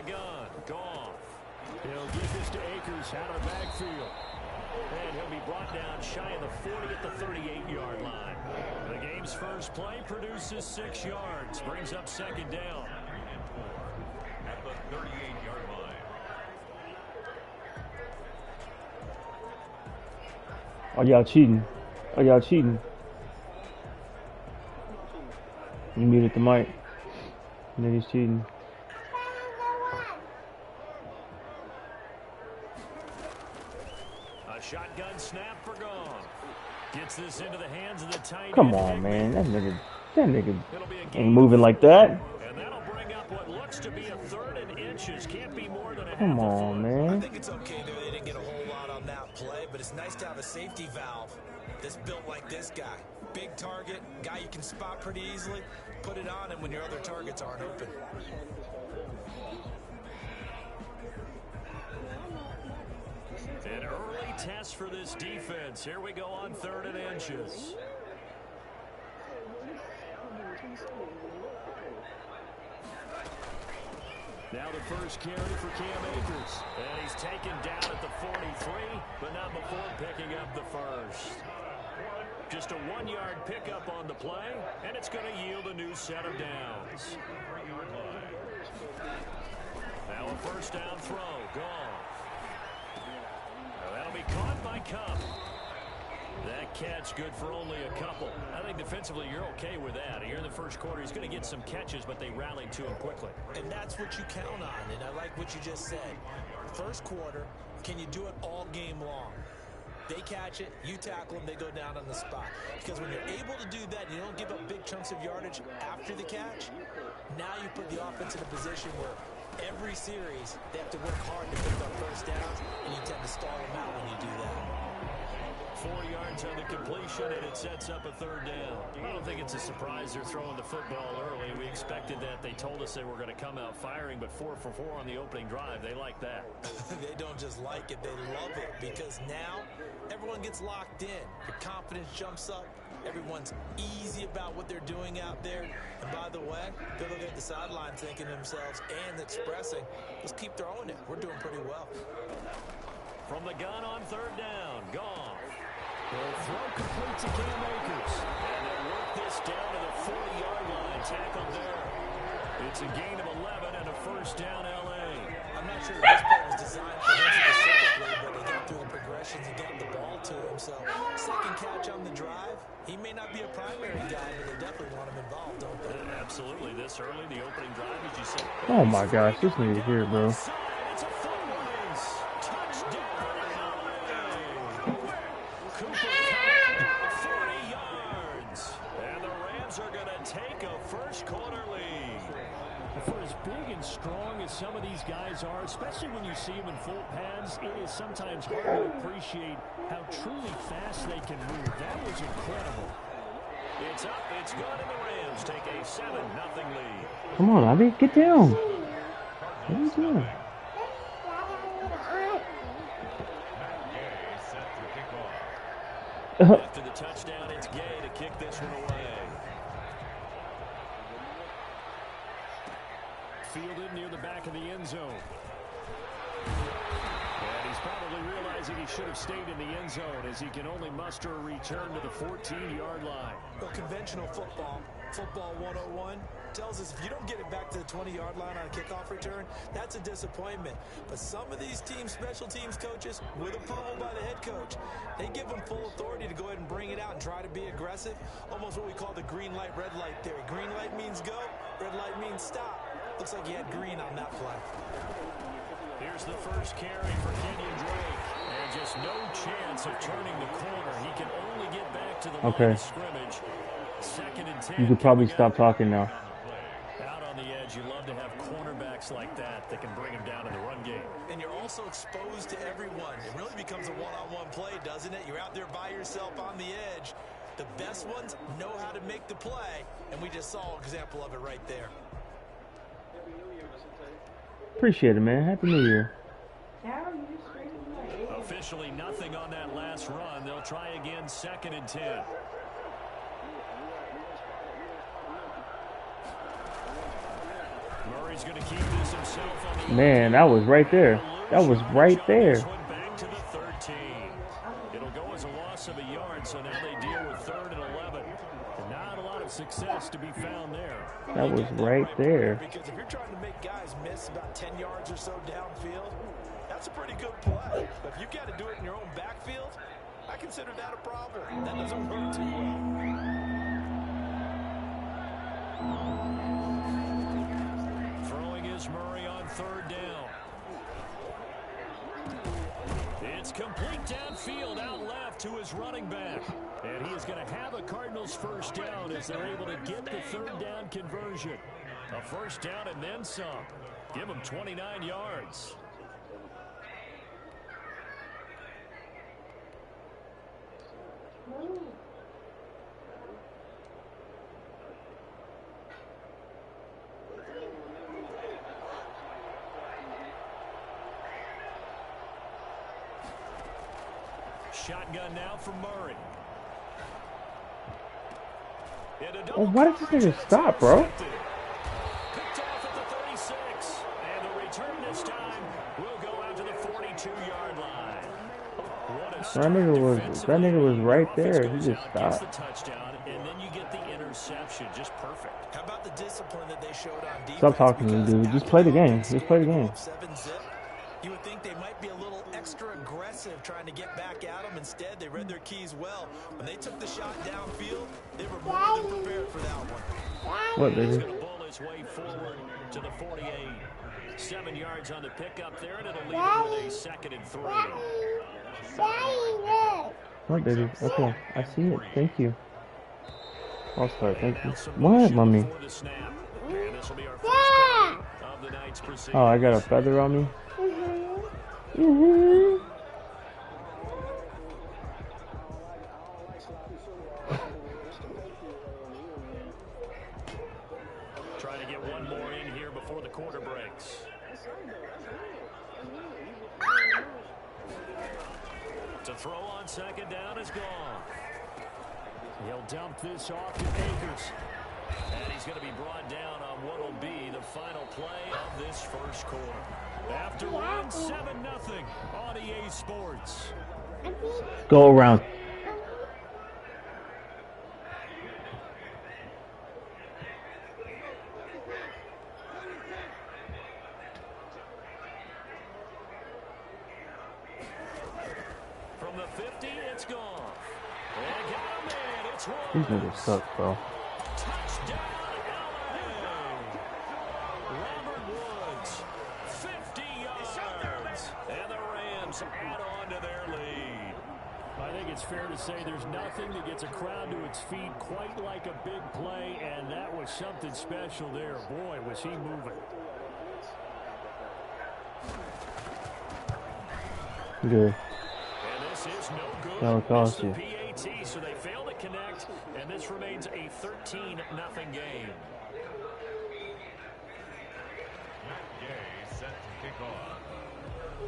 the gun. Goff. He'll give this to Akers out of the backfield. And he'll be brought down shy of the 40 at the 38-yard line. The game's first play produces 6 yards. Brings up second down. At the 38-yard line. Oh, y'all cheating. Oh, y'all cheating. You muted the mic. And then he's cheating. A shotgun snap for Goff. Gets this into the hands of the tight end. Come on, man. That nigga ain't moving like that. And that'll bring up what looks to be a 3rd and inches. Can't be more than a Come half a on, foot. man. I think it's okay that they didn't get a whole lot on that play, but it's nice to have a safety valve that's built like this guy. Big target, guy you can spot pretty easily. Put it on him when your other targets aren't open. An early test for this defense. Here we go on 3rd and inches. Now the first carry for Cam Akers. And he's taken down at the 43, but not before picking up the first. Just a 1-yard pickup on the play, and it's going to yield a new set of downs. Now a first down throw. Goff. That'll be caught by Kupp. That catch good for only a couple. I think defensively you're okay with that. Here in the first quarter, he's going to get some catches, but they rallied to him quickly. And that's what you count on, and I like what you just said. First quarter, can you do it all game long? They catch it, you tackle them, they go down on the spot. Because when you're able to do that, you don't give up big chunks of yardage after the catch, now you put the offense in a position where every series they have to work hard to pick up first downs, and you tend to stall them out when you do that. 4 yards on the completion, and it sets up a 3rd down. I don't think it's a surprise they're throwing the football early. We expected that. They told us they were going to come out firing, but 4 for 4 on the opening drive. They like that. They don't just like it, they love it, because now everyone gets locked in. Your confidence jumps up. Everyone's easy about what they're doing out there. And by the way, they're looking at the sideline thinking to themselves and expressing, let's keep throwing it. We're doing pretty well. From the gun on 3rd down, Goff. They'll throw complete to Cam Akers. And they'll work this down to the 40-yard line. Tackled there. It's a gain of 11 and a first down, L.A. I'm not sure this play was designed for him specifically, but he got through the progressions and got the ball to him. So, second catch on the drive. He may not be a primary guy, but they definitely want him involved, don't they? Absolutely. This early, the opening drive, as you said. Oh my gosh, this nigga here, bro. It's a foot race. Touchdown, LA. Cooper Kupp, 40 yards. And the Rams are going to take a first quarter lead. For as big and strong as some of these guys are, especially when you see them in full pads, it is sometimes hard to appreciate how truly fast they can move. That was incredible. It's up, it's good, and the Rams take a 7-0 lead. Come on, Abby, get down. What are you doing? After the touchdown, it's Gay to kick this one away. Fielded near the back of the end zone. And he's probably realizing he should have stayed in the end zone as he can only muster a return to the 14-yard line. Well, conventional football 101, tells us if you don't get it back to the 20-yard line on a kickoff return, that's a disappointment. But some of these teams, special teams coaches, with approval by the head coach, they give them full authority to go ahead and bring it out and try to be aggressive. Almost what we call the green light, red light theory. Green light means go, red light means stop. Looks like he had green on that play. Here's the first carry for Kenyon Drake. And just no chance of turning the corner. He can only get back to the line of scrimmage. 2nd and 10. You could probably stop talking now. Out on the edge, you love to have cornerbacks like that can bring him down in the run game. And you're also exposed to everyone. It really becomes a one-on-one play, doesn't it? You're out there by yourself on the edge. The best ones know how to make the play, and we just saw an example of it right there. Appreciate it, man. Happy New Year. Officially nothing on that last run. They'll try again, 2nd and 10. Murray's going to keep this himself on the Man, that was right there. That was right there. back to the 13. It'll go as a loss of a yard, so now they deal with 3rd and 11. And not a lot of success to be found there. That was right there. Because if you're trying to make guys miss about 10 yards or so downfield, that's a pretty good play. But if you've got to do it in your own backfield, I consider that a problem. That doesn't work too well. Throwing is Murray on 3rd down. It's complete downfield out left to his running back. And he is going to have a Cardinals 1st down as they're able to get the 3rd down conversion. A 1st down and then some. Give him 29 yards. Shotgun now from Murray. Oh, why did this nigga stop, bro? Picked off at the 36. And the return this time will go out to the 42-yard line. That nigga was right there. He just stopped. The touchdown, and then you get the interception. Just perfect. How about the discipline that they showed on defense? Stop talking to me, dude. Just play the game. Just play the game. You would think they might be a little extra aggressive trying to get back at them. Instead, they read their keys well. When they took the shot downfield, they were more than prepared for that one. What, He's baby? going to bowl his way forward to the 48. 7 yards on the pickup there, and it'll leave him with a 2nd and 3. What, baby? Okay, I see it. Thank you. I'll start. Thank you. What, mommy? Oh, I got a feather on me? Trying to get one more in here before the quarter breaks. To throw on 2nd down is gone. He'll dump this off to Akers. And he's going to be brought down on what will be the final play of this 1st quarter. After one, 7-0 on EA Sports. Go around. From the 50, it's gone. And got him in. It's one. These niggas suck, bro. Touchdown, LA. Robert Woods, 50 yards. And the Rams add on to their lead. I think it's fair to say there's nothing that gets a crowd to its feet quite like a big play, and that was something special there. Boy, was he moving. Good. And this is no good. That would cost It's the you. PAT, so they fail to connect, and this remains a 13-0 game.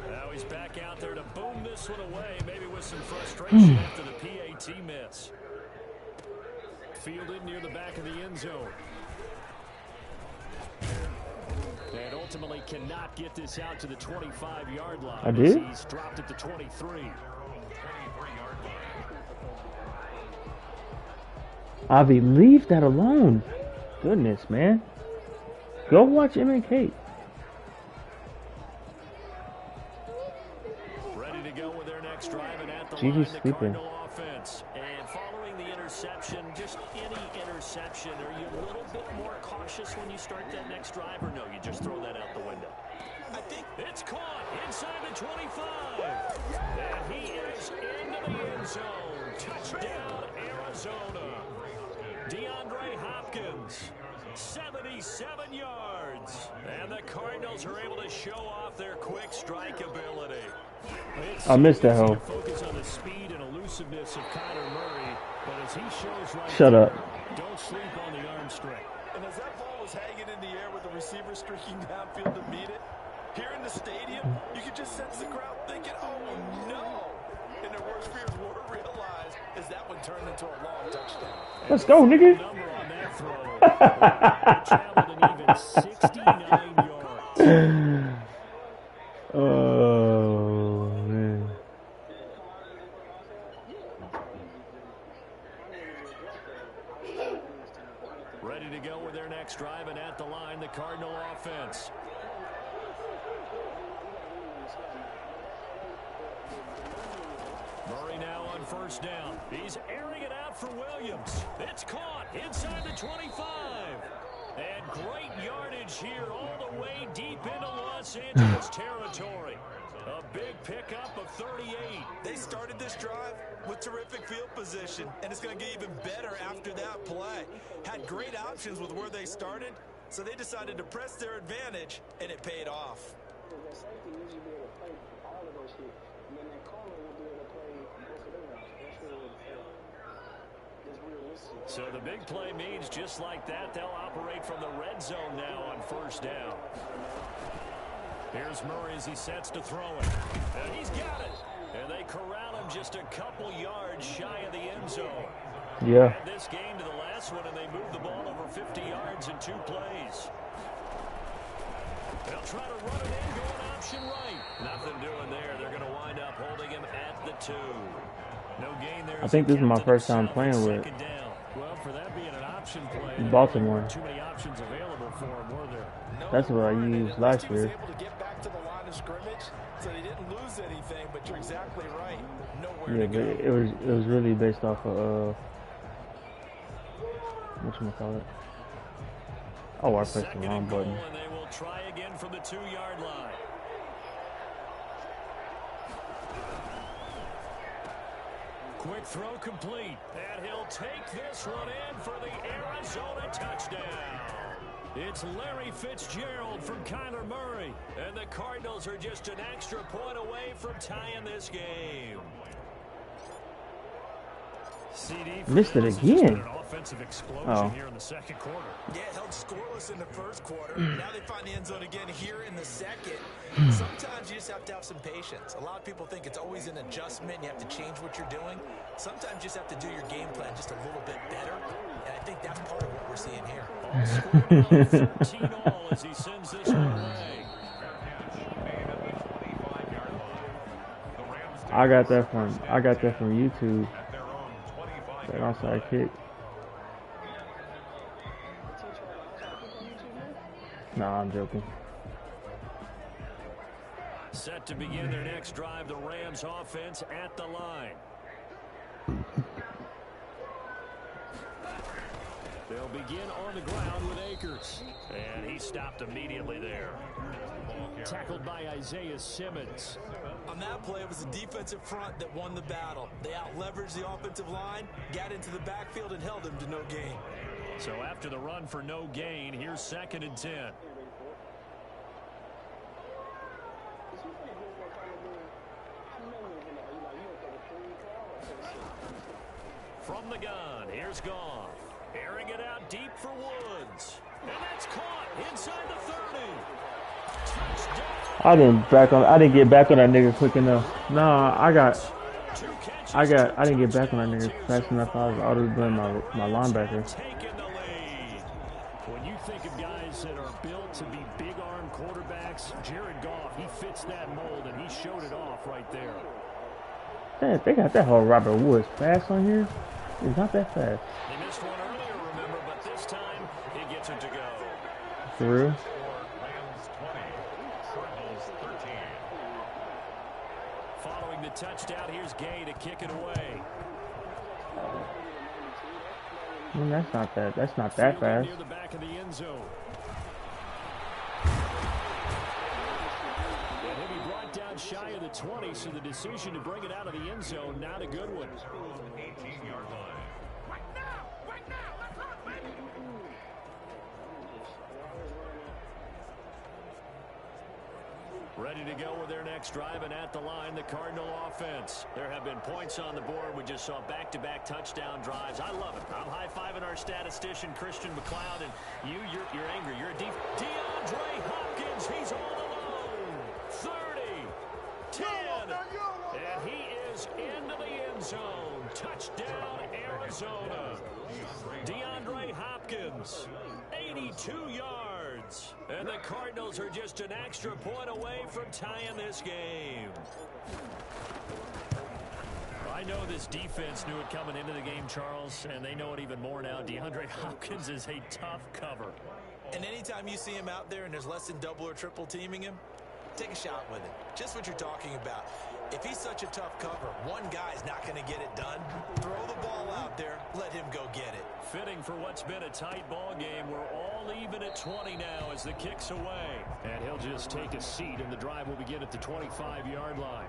Now he's back out there to boom this one away, maybe with some frustration after the PAT miss. Fielded near the back of the end zone. And ultimately cannot get this out to the 25-yard line. I did? He's dropped at the 23. Avi, leave that alone. Goodness, man. Go watch MK. Ready to go with their next drive and at the Gigi's line, the sleeping. Cardinal offense. And following the interception, just any interception, are you a little bit more cautious when you start that next drive, or no, you just throw that out the window? I think It's caught inside the 25. And he is into the end zone. Touchdown, Arizona. DeAndre Hopkins, 77 yards. And the Cardinals are able to show off their quick strike ability. I missed that hoe. Focus on the speed and elusiveness of Kyler Murray, but as he shows right Shut up. don't sleep on the arm strength. And as that ball was hanging in the air with the receiver streaking downfield to meet it, here in the stadium, you could just sense the crowd thinking, oh, no. And there were fears were realized as that one turned into a long touchdown. Let's go, nigga. Number on that throw. Traveled an even 69 yards. Oh, man. Ready to go with their next drive, and at the line, the Cardinal offense. Murray now on first down. He's airing it out for Williams. It's caught inside the 25. And great yardage here all the way deep into Los Angeles territory. A big pickup of 38. They started this drive with terrific field position, and it's going to get even better after that play. Had great options with where they started, so they decided to press their advantage, and it paid off. So the big play means just like that, they'll operate from the red zone now on first down. Here's Murray as he sets to throw it. And he's got it. And they corral him just a couple yards shy of the end zone. Yeah. Add this game to the last one, and they move the ball over 50 yards in 2 plays. They'll try to run it in, going option right. Nothing doing there. They're going to wind up holding him at the 2. No gain there. I think this is my first time playing with Well, for that being an option play, Baltimore. too many options available for him, were there? That's what I used last year. Able to get back to the line of scrimmage, so they didn't lose anything. But you're exactly right. Nowhere Yeah, to go. but it was really based off of whatchamacallit. Oh, I pressed the Second wrong and goal, button. and they will try again from the 2-yard line. Quick throw complete, and he'll take this one in for the Arizona touchdown. It's Larry Fitzgerald from Kyler Murray, and the Cardinals are just an extra point away from tying this game. CD Missed it again. An offensive explosion Oh. here in the second quarter. Yeah, held scoreless in the first quarter. Now they find the end zone again here in the second. Sometimes you just have to have some patience. A lot of people think it's always an adjustment. You have to change what you're doing. Sometimes you just have to do your game plan just a little bit better. And I think that's part of what we're seeing here. All scored on 14 all as he sends this one away. I got that from YouTube. That onside kick. Nah, I'm joking. Set to begin their next drive, the Rams offense at the line. They'll begin on the ground with Akers. And he stopped immediately there. Tackled by Isaiah Simmons. On that play, it was the defensive front that won the battle. They out-leveraged the offensive line, got into the backfield, and held him to no gain. So after the run for no gain, here's 2nd and 10. From the gun, here's Goff. Airing it out deep for Woods. And that's caught inside the 30. Touchdown. I didn't get back on that nigga quick enough. Nah, I didn't get back on that nigga fast enough. I was already doing my linebacker. Taking the lead. When you think of guys that are built to be big arm quarterbacks, Jared Goff, he fits that mold, and he showed it off right there. Damn, they got that whole Robert Woods fast on here. It's not that fast. He missed one earlier, remember, but this time he gets it to go. For real? Following the touchdown, here's Gay to kick it away. I mean, that's not that fast. Near the back of the end zone. And he'll be brought down shy of the 20, so the decision to bring it out of the end zone, not a good one. 18-yard line. Right now, let's run, baby. Ready to go with their next drive, and at the line, the Cardinal offense. There have been points on the board. We just saw back-to-back touchdown drives. I love it. I'm high-fiving our statistician, Christian McLeod, and you're angry. You're a DeAndre Hopkins. He's all alone. 30, 10, and he is into the Rams. 82 yards. And the Cardinals are just an extra point away from tying this game. I know this defense knew it coming into the game, Charles, and they know it even more now. DeAndre Hopkins is a tough cover. And anytime you see him out there and there's less than double or triple teaming him, take a shot with it. Just what you're talking about. If he's such a tough cover, one guy's not going to get it done. Throw the ball out there. Let him go get it. Fitting for what's been a tight ball game. We're all even at 20 now as the kick's away. And he'll just take a seat, and the drive will begin at the 25-yard line.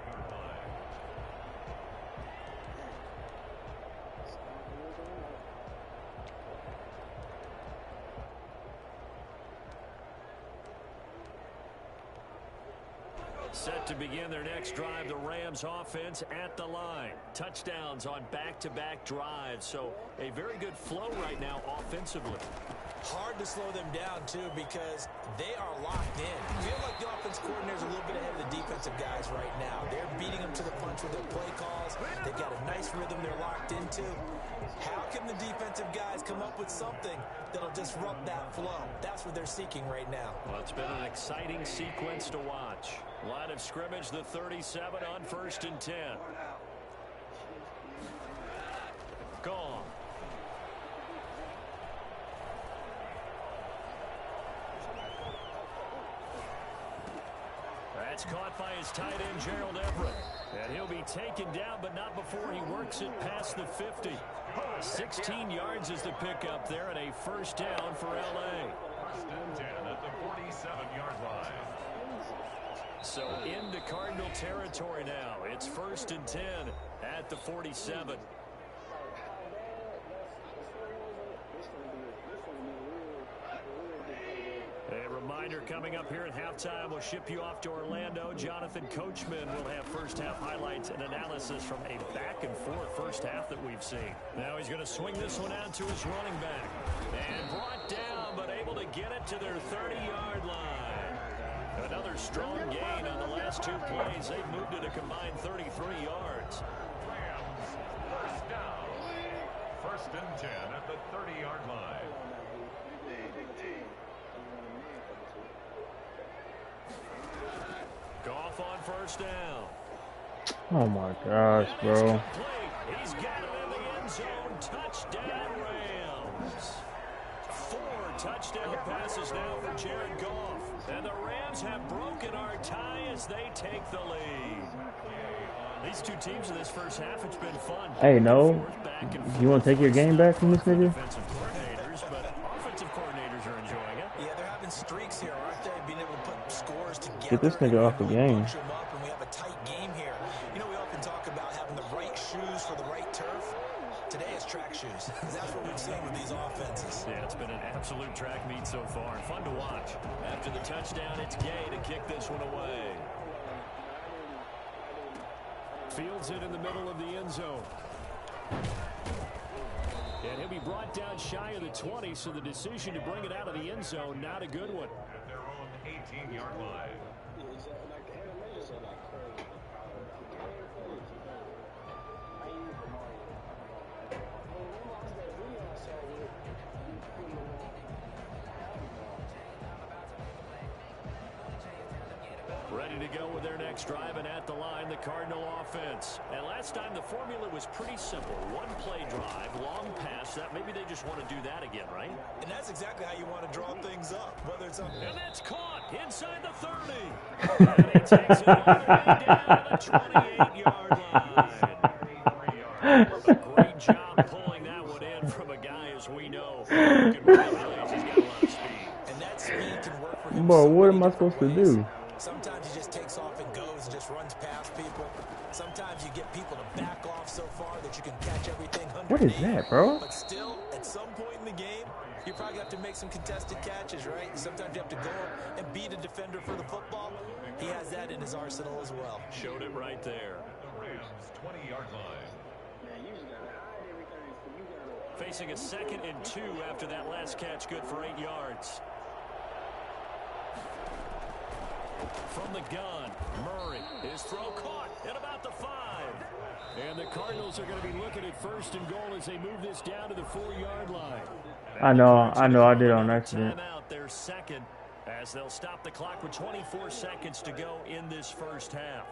Set to begin their next drive, the Rams offense at the line. Touchdowns on back-to-back drives, so a very good flow right now offensively. Hard to slow them down, too, because they are locked in. I feel like the offense coordinator's a little bit ahead of the defensive guys right now. They're beating them to the punch with their play calls. They've got a nice rhythm they're locked into. How can the defensive guys come up with something that'll disrupt that flow? That's what they're seeking right now. Well, it's been an exciting sequence to watch. Line of scrimmage, the 37 on 1st and 10. Gone. That's caught by his tight end, Gerald Everett. And he'll be taken down, but not before he works it past the 50. 16 yards is the pickup there, and a first down for L.A. 1st and 10 at the 47-yard line. So into Cardinal territory now. It's 1st and 10 at the 47. A reminder coming up here at halftime. We'll ship you off to Orlando. Jonathan Coachman will have first half highlights and analysis from a back-and-forth first half that we've seen. Now he's going to swing this one out to his running back. And brought down, but able to get it to their 30-yard line. Another strong gain on the last 2 plays. They've moved it a combined 33 yards. Rams, 1st down. 1st and 10 at the 30-yard line. Goff on first down. Oh my gosh, bro. He's got it in the end zone. Touchdown, Rams. 4 touchdown passes now for Jared Goff. And the Rams have broken our tie as they take the lead. These two teams in this first half, it's been fun. Hey, no. You want to take your game back from this nigga? Defensive coordinators, but offensive coordinators are enjoying it. Yeah, they're having streaks here, aren't they? Being able to put scores together. Get this nigga off the game. Bunch 'em up, and we have a tight game here. You know, we often talk about having the right shoes for the right turf. Today is track shoes. That's what we've seen with these offenses. Yeah, it's been an absolute track meet so far. Fun to watch. After the touchdown, it's Gay to kick this one away. Fields it in the middle of the end zone. And he'll be brought down shy of the 20, so the decision to bring it out of the end zone, not a good one. At their own 18-yard line. Ready to go with their next drive, and at the line, the Cardinal offense. And last time, the formula was pretty simple. One play drive, long pass. That maybe they just want to do that again, right? And that's exactly how you want to draw things up, whether it's on. And that's caught inside the 30. And he takes it all the way down to the 28-yard line. A great job pulling that one in from a guy, as we know, who can run plays. He's got a lot of speed. And that speed can work for him. Bro, so what many am I supposed to different ways. do? Sometimes he just takes off and goes and just runs past people. Sometimes you get people to back off so far that you can catch everything underneath. What is that, bro? But still, at some point in the game, you probably have to make some contested catches, right? Sometimes you have to go up and beat a defender for the football. He has that in his arsenal as well. Showed it right there. The Rams' 20-yard line. Facing a 2nd and 2 after that last catch, good for 8 yards. From the gun, Murray, his throw caught at about the 5. And the Cardinals are going to be looking at 1st and goal as they move this down to the 4-yard line. I know, I did on accident. Timeout, their second, as they'll stop the clock with 24 seconds to go in this first half.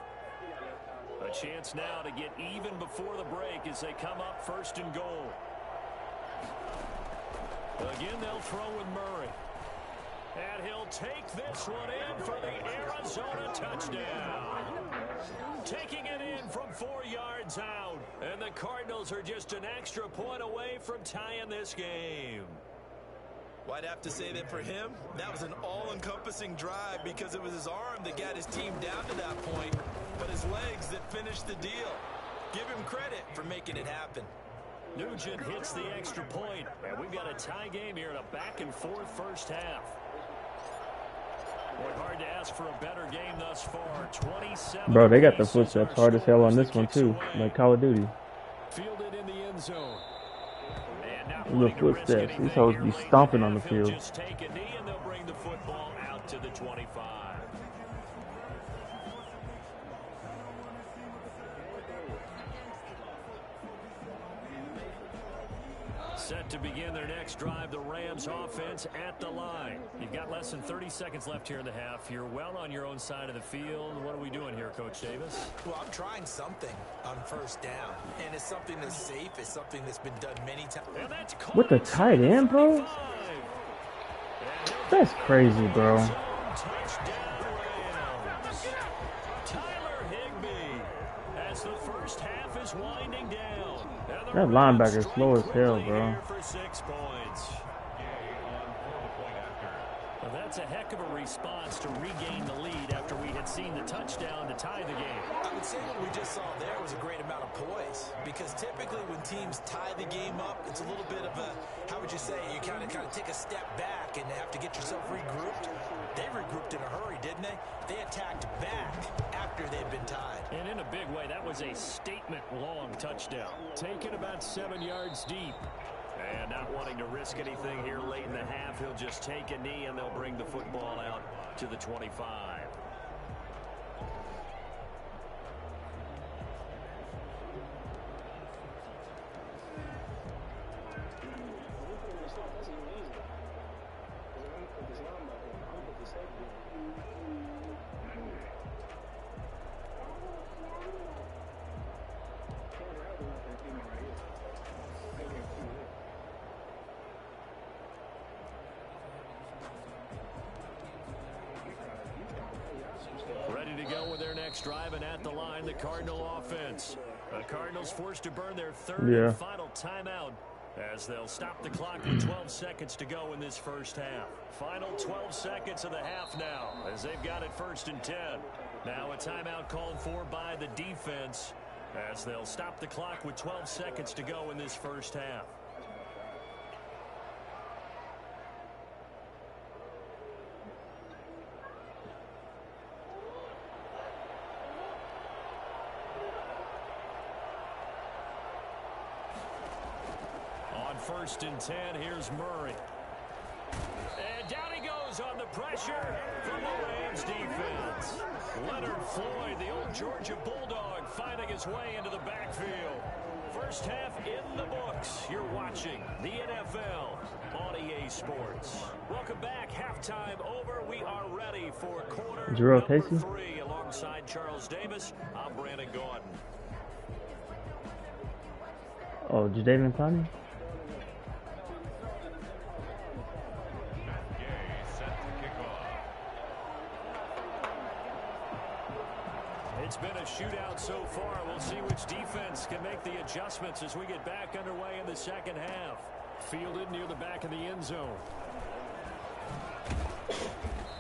A chance now to get even before the break as they come up first and goal. Again, they'll throw with Murray. And he'll take this one in for the Arizona touchdown. Taking it in from 4 yards out. And the Cardinals are just an extra point away from tying this game. Well, I'd have to say that for him, that was an all-encompassing drive because it was his arm that got his team down to that point, but his legs that finished the deal. Give him credit for making it happen. Nugent hits the extra point, and we've got a tie game here in a back-and-forth first half. Boy, hard to ask for a better game thus far. 27. Bro, they got the footsteps hard as hell on this one too, like Call of Duty. Fielded in the end zone. The footsteps. These hoes be stomping on the field. Just take a knee and they'll bring the football out to the 25. Set to begin their next drive, the Rams offense at the line. You've got less than 30 seconds left here in the half. You're well on your own side of the field. What are we doing here, Coach Davis? Well, I'm trying something on first down, and it's something that's safe. It's something that's been done many times. With the tight end, bro? That's crazy, bro. Tyler Higbee as the first half is winding down. That linebacker's slow as hell, bro. For 6 points. Well, that's a heck of a response to regain the lead after we had seen the touchdown to tie the game. I would say what we just saw there was a great amount of poise, because typically when teams tie the game up, it's a little bit of a, how would you say, you kind of take a step back and have to get yourself regrouped. They regrouped in a hurry, didn't they? They attacked back after they'd been tied. And in a big way, that was a statement-long touchdown. Taken about 7 yards deep. And not wanting to risk anything here late in the half, he'll just take a knee and they'll bring the football out to the 25. Ready to go with their next drive, and at the line, the Cardinal offense. The Cardinals forced to burn their third and final timeout as they'll stop the clock with 12 seconds to go in this first half. Final 12 seconds of the half now as they've got it first and 10. Now a timeout called for by the defense as they'll stop the clock with 12 seconds to go in this first half. First and 10, here's Murray. And down he goes on the pressure from the Rams defense. Leonard Floyd, the old Georgia Bulldog, finding his way into the backfield. First half in the books. You're watching the NFL on EA Sports. Welcome back. Halftime over. We are ready for quarter Jarrell number Casey? 3 alongside Charles Davis. I'm Brandon Gordon. Oh, Jadeveon Clowney? It's been a shootout so far. We'll see which defense can make the adjustments as we get back underway in the second half. Fielded near the back of the end zone.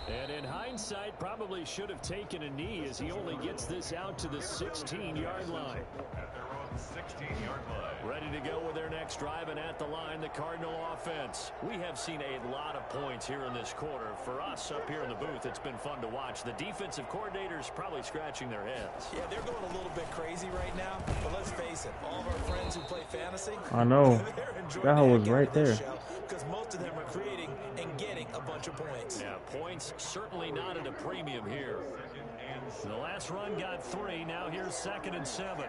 And in hindsight, probably should have taken a knee as he only gets this out to the 16-yard line. At their own 16-yard line. Ready to go with their next drive, and at the line, the Cardinal offense. We have seen a lot of points here in this quarter. For us up here in the booth, it's been fun to watch. The defensive coordinators probably scratching their heads. Yeah, they're going a little bit crazy right now, but let's face it, all of our friends who play fantasy, I know. they're enjoying That one was the heck out right of this there. show, because most of them are creating and getting a bunch of points. Yeah, points certainly not at a premium here. The last run got 3. Now here's 2nd and 7.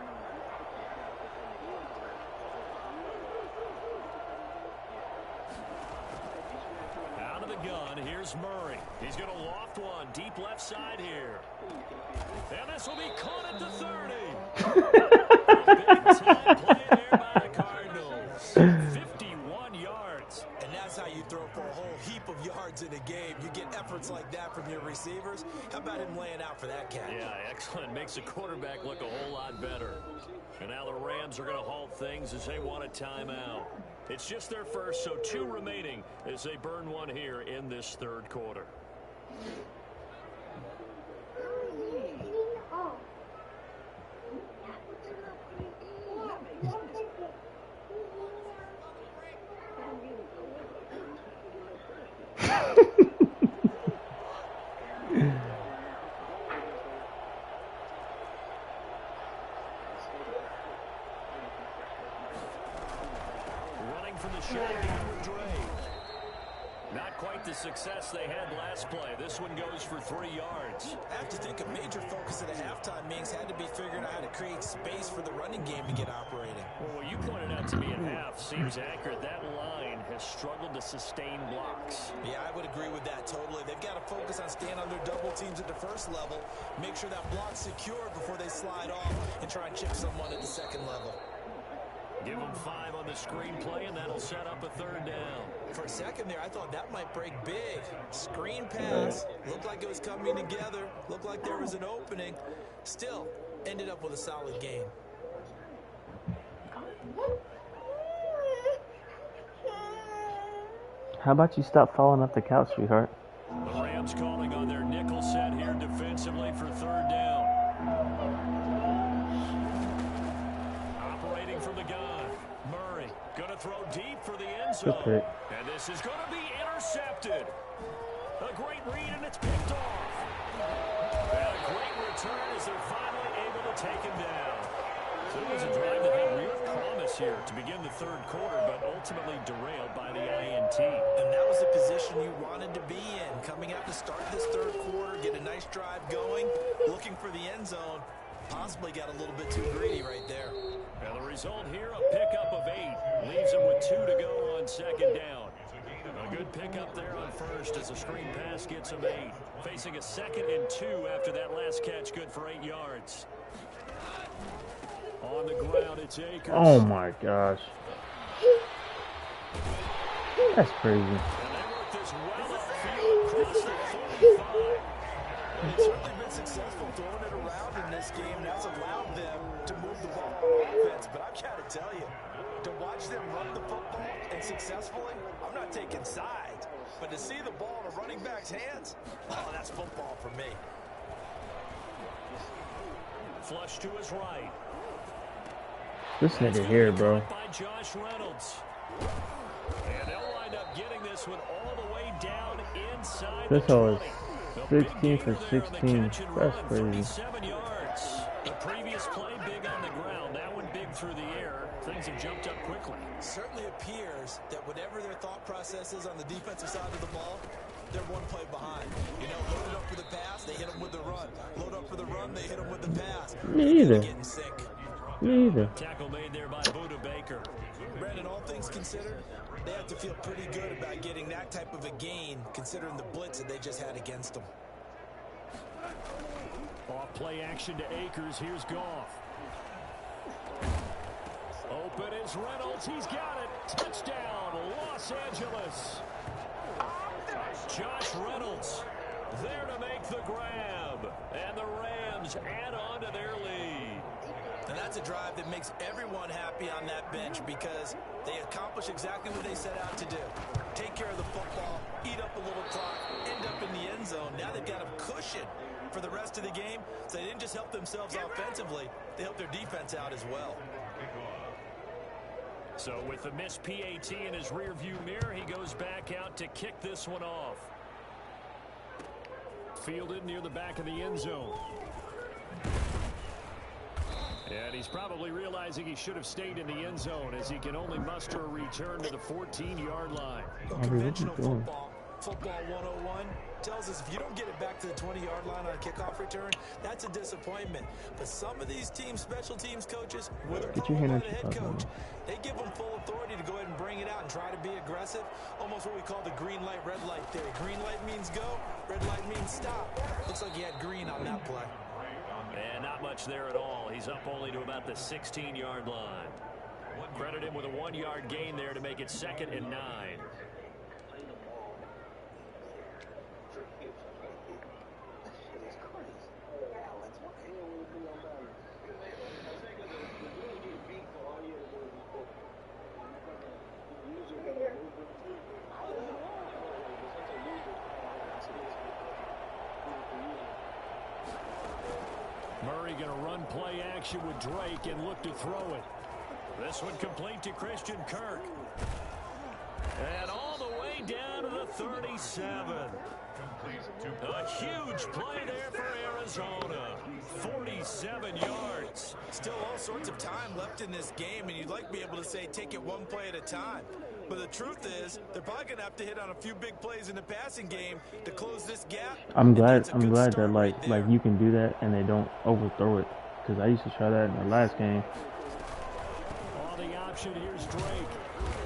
Here's Murray. He's going to loft one deep left side here. And this will be caught at the 30. Big time play there by the Cardinals. 51 yards. And that's how you throw for a whole heap of yards in a game. You get efforts like that from your receivers. How about him laying out for that catch? Yeah, excellent. Makes the quarterback look a whole lot better. And now the Rams are going to halt things as they want a timeout. It's just their first, so 2 remaining as they burn one here in this third quarter. Running from the shotgun with Dre. Not quite the success they had last play. This one goes for 3 yards. I have to think a major focus at a halftime means had to be figuring out how to create space for the running game to get operating. Well, what you pointed out to me at half seems accurate. That line has struggled to sustain blocks. Yeah, I would agree with that totally. They've got to focus on staying under double teams at the first level, make sure that block's secured before they slide off and try and chip someone at the second level. Give them 5 on the screen play, and that'll set up a 3rd down. For a second there, I thought that might break big. Screen pass. Looked like it was coming together. Looked like there was an opening. Still, ended up with a solid game. How about you stop falling off the couch, sweetheart? The Rams calling on their nickel set here defensively for 3rd down. Operating from the gun. Murray going to throw deep for the end zone. Good pick. And this is going to be intercepted. A great read, and it's picked off. And a great return as they're finally able to take him down. So it was a drive that had real promise here to begin the 3rd quarter, but ultimately derailed by the INT. And that was the position you wanted to be in. Coming out to start this 3rd quarter, get a nice drive going, looking for the end zone. Possibly got a little bit too greedy right there. And the result here, a pickup of 8. Leaves him with 2 to go on 2nd down. A good pickup there on 1st as a screen pass gets him 8. Facing a 2nd and 2 after that last catch, good for 8 yards. On the ground, it's Akers. Oh my gosh. That's crazy. And they work this well upfield across the 45. It's certainly been successful throwing it around in this game. That's allowed them to move the ball on offense. But I've got to tell you, to watch them run the football and successfully, I'm not taking sides. But to see the ball in a running back's hands, oh, that's football for me. Flush to his right. This nigga here, bro. By Josh Reynolds. And they'll wind up getting this one all the way down inside This the hoe is 20. 16 for 16. That's crazy. 37 yards. The previous play big on the ground. That one big through the air. Things have jumped up quickly. Certainly appears that whatever their thought process is on the defensive side of the ball, they're one play behind. You know, load it up for the pass, they hit them with the run. Load up for the run, they hit them with the pass. Me either. Get in sync. Me either. Tackle made there by Buda Baker. Brandon, all things considered, they have to feel pretty good about getting that type of a gain, considering the blitz that they just had against them. Off play action to Akers. Here's Goff. Open is Reynolds. He's got it. Touchdown, Los Angeles. Josh Reynolds there to make the grab. And the Rams add on to their lead. And that's a drive that makes everyone happy on that bench because they accomplish exactly what they set out to do. Take care of the football, eat up a little clock, end up in the end zone. Now they've got a cushion for the rest of the game. So they didn't just help themselves offensively, they helped their defense out as well. So with the missed PAT in his rearview mirror, he goes back out to kick this one off. Fielded near the back of the end zone. And he's probably realizing he should have stayed in the end zone as he can only muster a return to the 14-yard line. Conventional football, Football 101 tells us if you don't get it back to the 20-yard line on a kickoff return, that's a disappointment. But some of these special teams coaches, with a power by the head coach, they give them full authority to go ahead and bring it out and try to be aggressive. Almost what we call the green light, red light theory. Green light means go, red light means stop. Looks like he had green on that play. And not much there at all. He's up only to about the 16-yard line. Credit him with a 1-yard gain there to make it 2nd and 9. Murray going to run play action with Drake and look to throw it. This one complete to Christian Kirk. And all the way down to the 37. A huge play there for Arizona. 47 yards. Still all sorts of time left in this game, and you'd like to be able to say take it one play at a time. But the truth is, they're probably going to have to hit on a few big plays in the passing game to close this gap. I'm glad that like you can do that and they don't overthrow it, because I used to try that in the last game. On the option, here's Drake.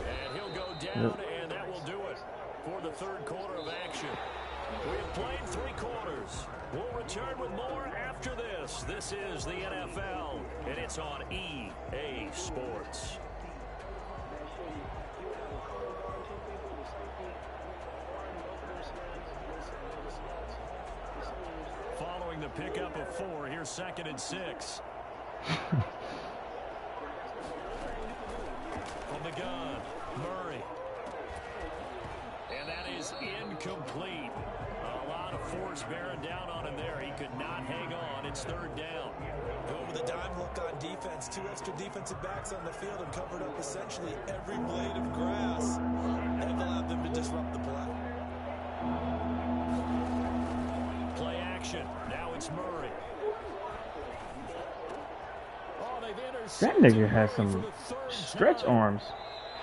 And he'll go down, and that will do it for the 3rd quarter of action. We have played 3 quarters. We'll return with more after this. This is the NFL, and it's on EA Sports. Following the pickup of 4, here's 2nd and 6. From the gun, Murray. And that is incomplete. A lot of force bearing down on him there. He could not hang on. It's 3rd down. Go with a dime look on defense. 2 extra defensive backs on the field and covered up essentially every blade of grass. They've allowed them to disrupt the play. Play action. Now it's Murray. Oh, they've That nigga has some stretch arms.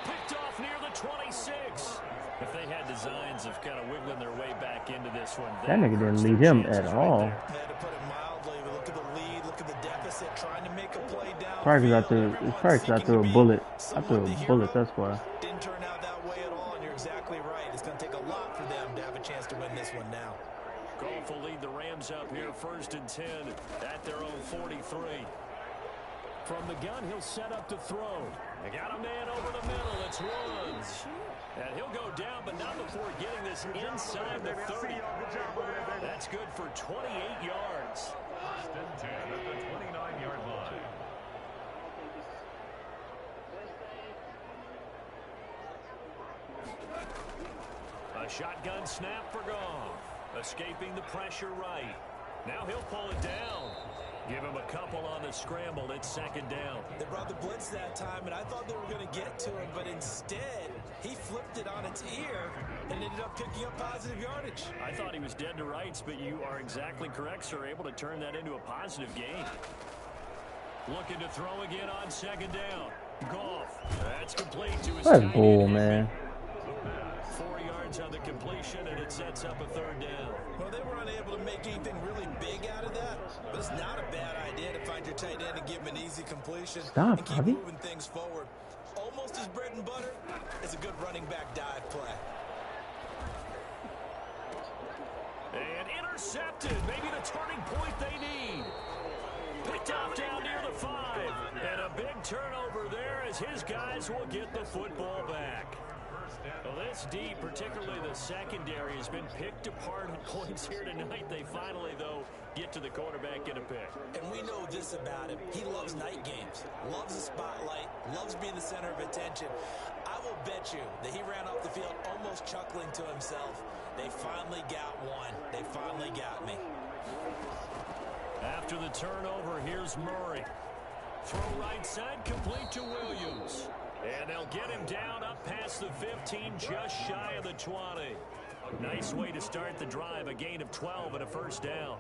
Picked off near the 26. If they had designs of kind of wiggling their way back into this one, that nigga didn't lead him at all. They had to put it mildly. Look at the lead. Look at the deficit. Trying to make a play down. Probably because I threw a bullet. I threw a bullet, that's why. Didn't turn out that way at all, and you're exactly right. It's going to take a lot for them to have a chance to win this one now. Goff will lead the Rams up here 1st and 10 at their own 43. From the gun, he'll set up to throw. They got a man over the middle. It's Woods. And he'll go down, but not before getting this inside the 30. That's good for 28 yards. 1st and 10 at the 29-yard line. A shotgun snap for Goff. Escaping the pressure right. Now he'll pull it down. Give him a couple on the scramble. It's 2nd down. They brought the blitz that time, and I thought they were going to get to him, but instead, he flipped it on its ear and ended up picking up positive yardage. I thought he was dead to rights, but you are exactly correct, sir. Able to turn that into a positive gain. Looking to throw again on 2nd down. Goff. That's complete to his That's bull, man. 4 yards on the completion, and it sets up a 3rd down. Well, they were unable to make anything really big out of that, but it's not a bad idea to find your tight end and give him an easy completion and keep moving things forward. Almost his bread and butter is a good running back dive play. And intercepted. Maybe the turning point they need. Picked off down near the 5. And a big turnover there as his guys will get the football back. Well, this D, particularly the secondary, has been picked apart at points here tonight. They finally, though, get to the quarterback in a pick. And we know this about him. He loves night games, loves the spotlight, loves being the center of attention. I will bet you that he ran off the field almost chuckling to himself. They finally got one. They finally got me. After the turnover, here's Murray. Throw right side, complete to Williams. And they'll get him down up past the 15, just shy of the 20. Nice way to start the drive, a gain of 12 and a 1st down.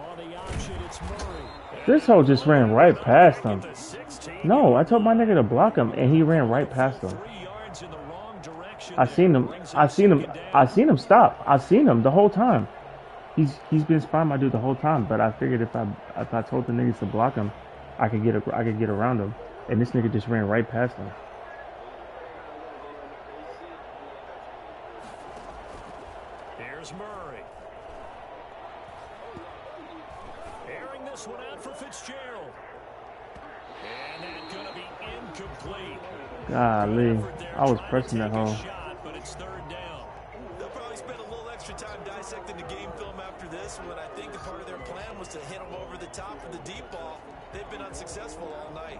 On the the option. It's Murray. This hoe just ran right past him. The 16. No, I told my nigga to block him, and he ran right past him. 3 yards in the wrong direction. I seen him. I seen him. I seen him stop. I seen him the whole time. He's been spying my dude the whole time. But I figured if I told the niggas to block him, I could get around him. And this nigga just ran right past him. Here's Murray. Airing this one out for Fitzgerald. And that's going to be incomplete. Golly, I was pressing that home. But it's third down. They'll probably spend a little extra time dissecting the game film after this one. I think a part of their plan was to hit them over the top of the deep ball. They've been unsuccessful all night.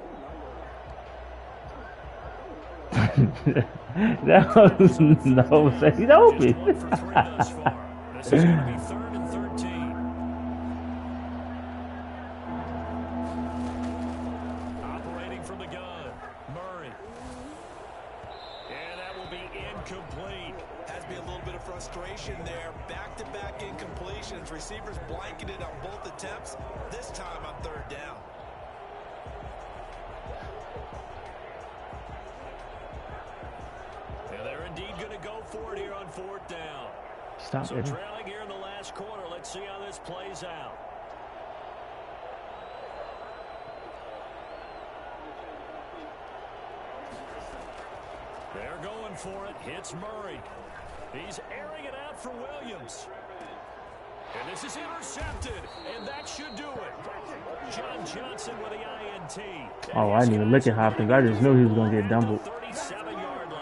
That was no, he's open. This is going to be 3rd and 13. Operating from the gun, Murray. And that will be incomplete. Has to be a little bit of frustration there. Back-to-back incompletions. Receivers blanketed on both attempts. This time on third down. And they're indeed going to go for it here on 4th down. Stop So it. trailing here in the last quarter. Let's see how this plays out. They're going for it. Hits Murray. He's airing it out for Williams. And this is intercepted. And that should do it. John Johnson with the INT. Oh, I didn't even look at Hopkins. I just knew he was gonna get dumbled. 37-yard line.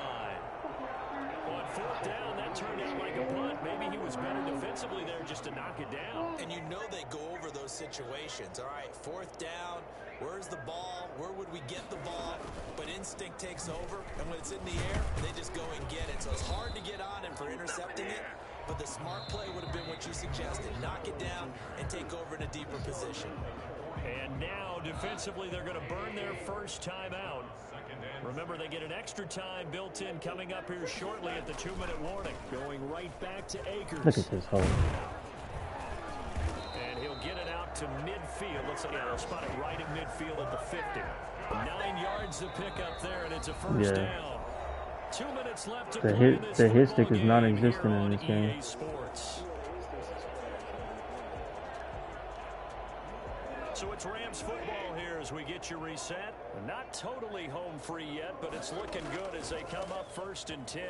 On 4th down, that turned out like a punt. Maybe he was better defensively there just to knock it down. And you know they go over those situations. All right, 4th down. Where's the ball? Where would we get the ball? But instinct takes over, and when it's in the air, they just go and get it. So it's hard to get on him for intercepting it, but the smart play would have been what you suggested. Knock it down and take over in a deeper position. And now, defensively, they're going to burn their first time out. Remember, they get an extra time built in coming up here shortly at the 2-minute warning. Going right back to Akers. Look at this hole. And he'll get it out to midfield. Looks like he'll spot it right in midfield at the 50. 9 yards to pick up there, and it's a first down. 2 minutes left to play in this The hit football stick is game non-existent here in on this game. EA Sports. So it's Rams football here as we get you reset. Not totally home free yet, but it's looking good as they come up 1st and 10.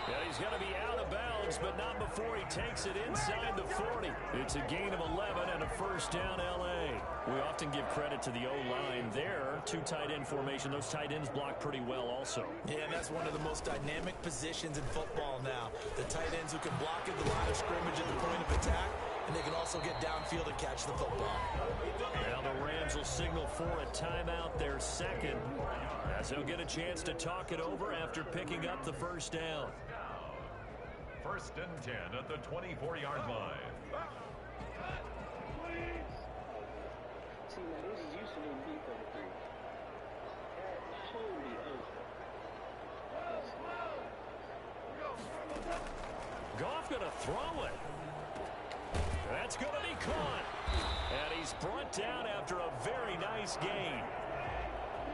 Yeah, he's going to be out of bounds, but not before he takes it inside the 40. It's a gain of 11 and a first down L.A. We often give credit to the O-line there. 2 tight end formation. Those tight ends block pretty well also. Yeah, and that's one of the most dynamic positions in football now. The tight ends who can block at the line of scrimmage at the point of attack, and they can also get downfield and catch the football. Now the Rams will signal for a timeout, their second, as they'll get a chance to talk it over after picking up the first down. 1st and 10 at the 24-yard line. Goff going to throw it. That's going to be caught. And he's brought down after a very nice gain.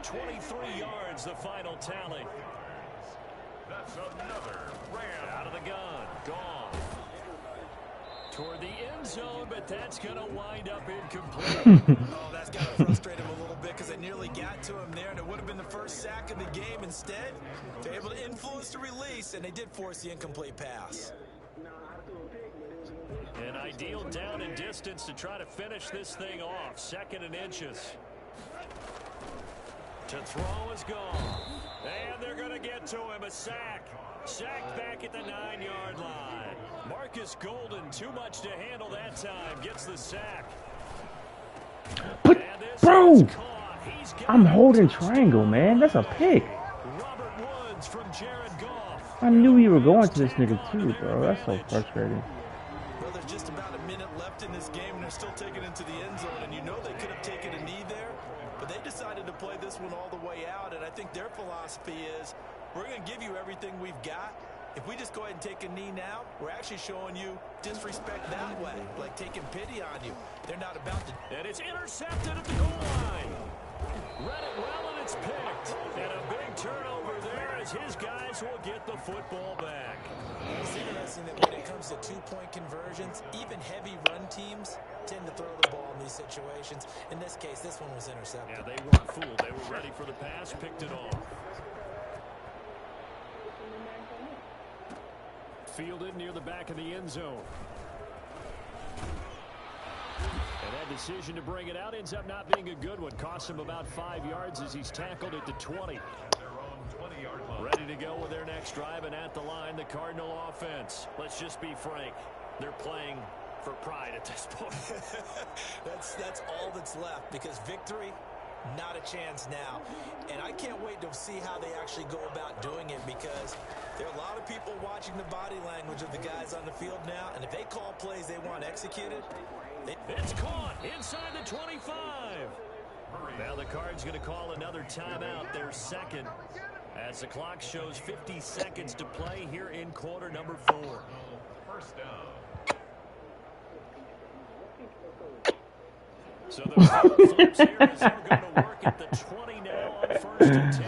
23 yards, the final tally. That's another Ram. Out of the gun. Gone. Toward the end zone, but that's going to wind up incomplete. Oh, that's got to frustrate him a little bit because they nearly got to him there, and it would have been the first sack of the game. Instead, they're able to influence the release, and they did force the incomplete pass. An ideal down and distance to try to finish this thing off. 2nd and inches. To throw is gone. And they're going to get to him. A sack. Sacked back at the 9-yard line. Marcus Golden, too much to handle that time. Gets the sack. But, bro, I'm holding triangle, man. That's a pick. Robert Woods from Jared Goff. I knew you were going to this nigga too, bro. That's so frustrating. Well, there's just about a minute left in this game, and they're still taking it to the end zone. And you know they could have taken a knee there, but they decided to play this one all the way out. And I think their philosophy is, we're going to give you everything we've got. If we just go ahead and take a knee now, we're actually showing you disrespect that way, like taking pity on you. They're not about to. And it's intercepted at the goal line. Read it well, and it's picked. And a big turnover there as his guys will get the football back. It's interesting that when it comes to two-point conversions, even heavy run teams tend to throw the ball in these situations. In this case, this one was intercepted. Yeah, they weren't fooled. They were ready for the pass, picked it off. Fielded near the back of the end zone. And that decision to bring it out ends up not being a good one. Costs him about 5 yards as he's tackled at the 20. Ready to go with their next drive, and at the line, the Cardinal offense. Let's just be frank. They're playing for pride at this point. That's all that's left, because victory, not a chance now. And I can't wait to see how they actually go about doing it, because there are a lot of people watching the body language of the guys on the field now, and if they call plays they want executed, it's caught inside the 25. Now the Cards going to call another timeout, their second, as the clock shows 50 seconds to play here in quarter number 4. First down. So the flips here as they're going to work at the 20 now on 1st and 10.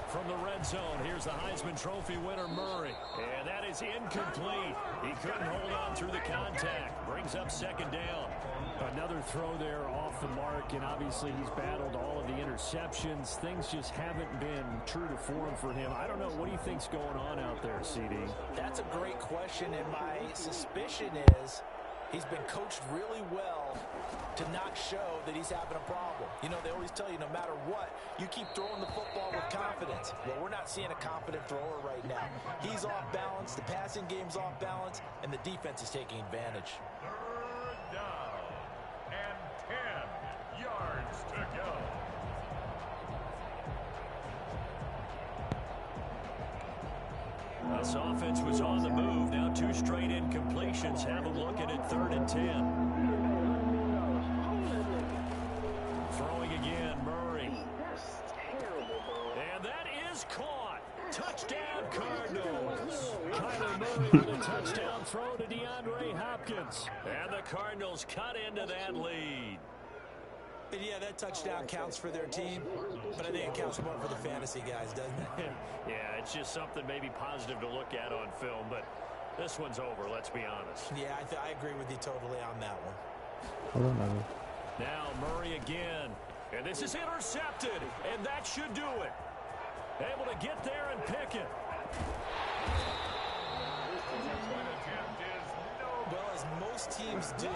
From the red zone, here's the Heisman Trophy winner, Murray. And that is incomplete. He couldn't hold on through the contact. Brings up second down. Another throw there off the mark, and obviously he's battled all of the interceptions. Things just haven't been true to form for him. I don't know. What do you think's going on out there, CD? That's a great question, and my suspicion is he's been coached really well to not show that he's having a problem. You know, they always tell you no matter what, you keep throwing the football with confidence. Well, we're not seeing a confident thrower right now. He's off balance, the passing game's off balance, and the defense is taking advantage. Third down and 10 yards to go. This offense was on the move. Now 2 straight incompletions have them looking at 3rd and 10. Throwing again, Murray. And that is caught. Touchdown, Cardinals. Kyler Murray with a touchdown throw to DeAndre Hopkins. And the Cardinals cut into that lead. And yeah, that touchdown counts for their team, but I think it counts more for the fantasy guys, doesn't it? Yeah, it's just something maybe positive to look at on film, but this one's over, let's be honest. Yeah, I agree with you totally on that one. Hold on, man. Now Murray again, and this is intercepted, and that should do it. Able to get there and pick it. Well, as most teams do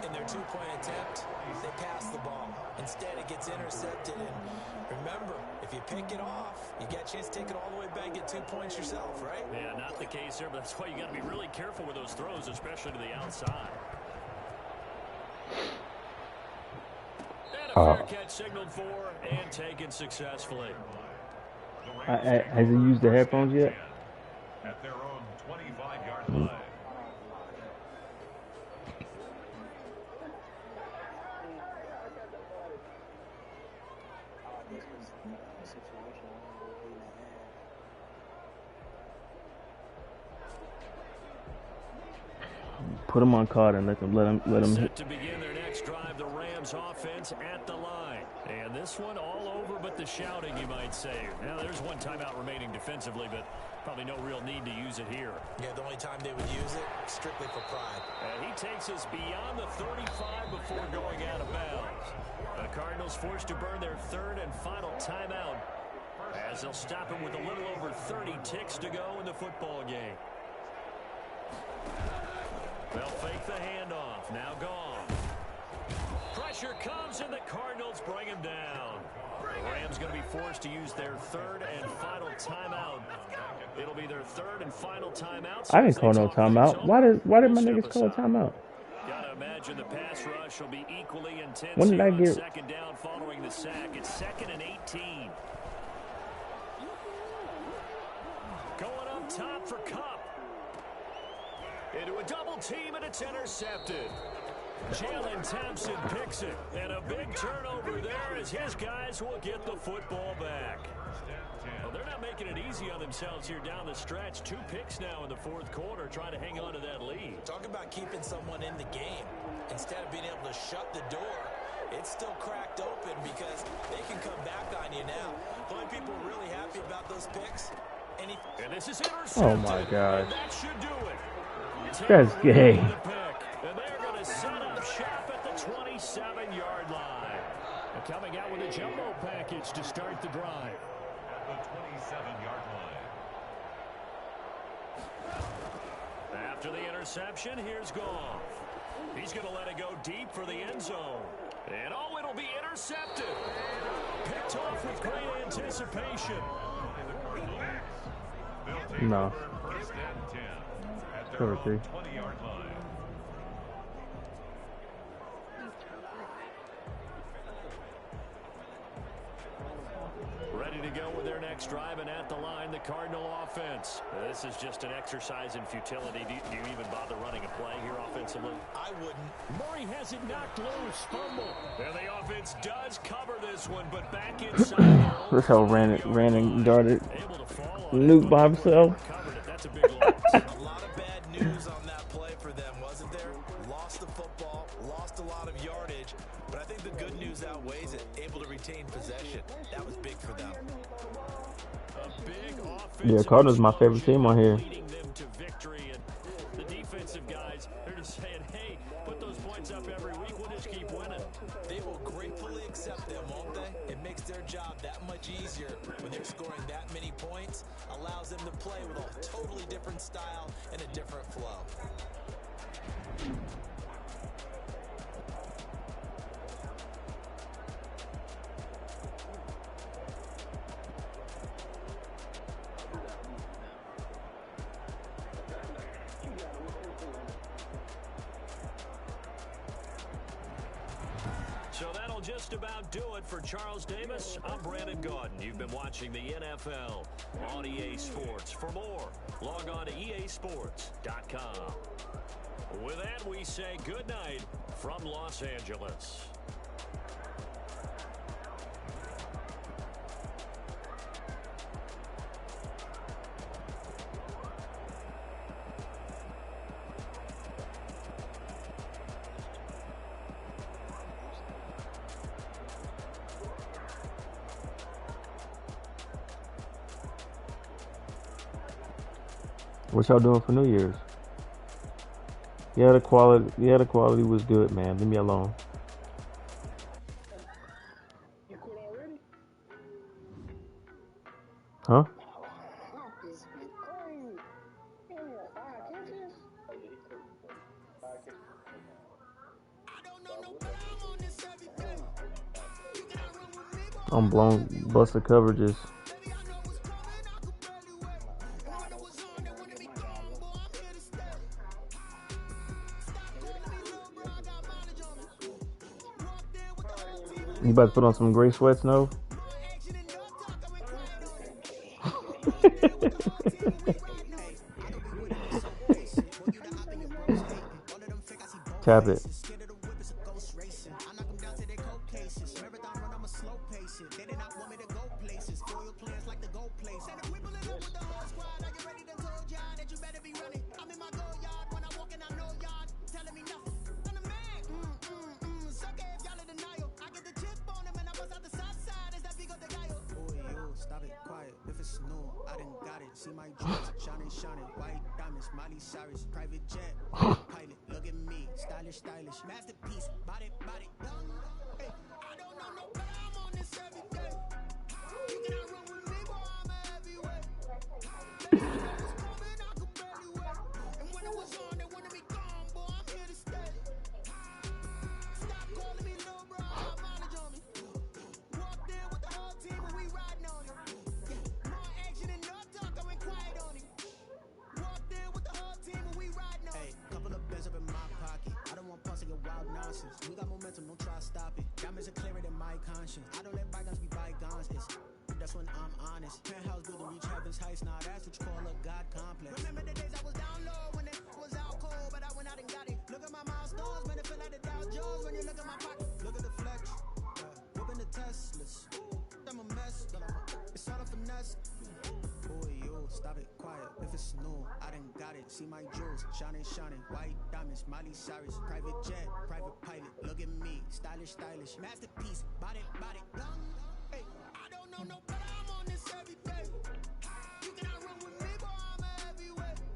in their two-point attempt, they pass the ball. Instead, it gets intercepted. And remember, if you pick it off, you get a chance to take it all the way back and get 2 points yourself, right? Yeah, not the case here, but that's why you got to be really careful with those throws, especially to the outside. And a fair catch signaled for and taken successfully. Has he used the headphones yet? At their own 25-yard line. Put him on card and let him Set hit. to begin their next drive, the Rams offense at the line. And this one all over but the shouting, you might say. Now, there's one timeout remaining defensively, but probably no real need to use it here. Yeah, the only time they would use it, strictly for pride. And he takes us beyond the 35 before going out of bounds. The Cardinals forced to burn their 3rd and final timeout, as they'll stop it with a little over 30 ticks to go in the football game. They'll fake the handoff. Now gone. Pressure comes, and the Cardinals bring him down. The Rams going to be forced to use their 3rd and final timeout. It'll be their 3rd and final timeout. I didn't call no timeout. Why did my niggas call a timeout? Gotta imagine the pass rush will be equally intense. When did I get second down following the sack? It's 2nd and 18. Going up top for Kupp. Into a double team, and it's intercepted. Jalen Thompson picks it. And a big turnover there as his guys will get the football back. Well, they're not making it easy on themselves here down the stretch. 2 picks now in the fourth quarter, trying to hang on to that lead. Talk about keeping someone in the game. Instead of being able to shut the door, it's still cracked open because they can come back on you now. The only people really happy about those picks. And this is intercepted. Oh my God. That should do it. That's gay. And they're going to set up shop at the 27-yard line. And coming out with a jumbo package to start the drive. At the 27-yard line. After the interception, here's Goff. He's going to let it go deep for the end zone. And oh, it'll be intercepted. Picked off with great anticipation. No. First and 10 at their Cover own 3. 20-yard line. Ready to go with their next drive, and at the line, the Cardinal offense. This is just an exercise in futility. Do you even bother running a play here offensively? I wouldn't. Murray has it knocked loose. Fumble. And the offense does cover this one, but back inside. That's how ran and guarded Able to fall on Nuke by himself. covered it. That's a big loss. A lot of bad news on that play for them, wasn't there? Lost the football, lost a lot of yardage, but I think the good news outweighs it. Able to retain possession. That was big for them. A big Yeah, Cardinals my favorite team on here. leading them to victory, and the defensive guys, they're just saying, hey, put those points up every week, we'll just keep winning. They will gratefully accept them, won't they? It makes their job that much easier when they're scoring that many points, allows them to play with a totally different style and a different flow. So that'll just about do it for Charles Davis. I'm Brandon Gaudin. You've been watching the NFL on EA Sports. For more, log on to easports.com. With that, we say good night from Los Angeles. What y'all doing for New Year's? Yeah, the quality was good, man. Leave me alone. Huh? I'm blown, busted coverages. You about to put on some gray sweats, no? Tap it. See my dreams, shining, white diamonds, Miley Cyrus, private jet, pilot, look at me, stylish, masterpiece, body, young, hey, I don't know no better, I'm on this every day, you cannot run with me, boy, I'm a heavyweight, was moving, I could barely wait, and when it was on, they wanted me gone, boy, I'm here to stay, stop calling me little bro, I got mileage on me, walked in with the whole team and we riding on it, more action and no talk, I went quiet on it. Walked in with the whole team and we riding on it. Hey, couple of bands up in my pocket. I don't want pussy and wild nonsense. We got momentum, don't try to stop it. Diamonds are clearer than my conscience. I don't let bygones be bygones. That's when I'm honest. Penthouse built to reach heaven's heights. Now that's what you call a God complex. Remember the days I was down low when it was out cold, but I went out and got it. Look at my milestones, man, it feel like the Dow done got it. See my jewels, shining, shining. White diamonds, Miley Cyrus. Private jet, private pilot. Look at me, stylish, stylish. Masterpiece, body, body. Hey, I don't know nobody.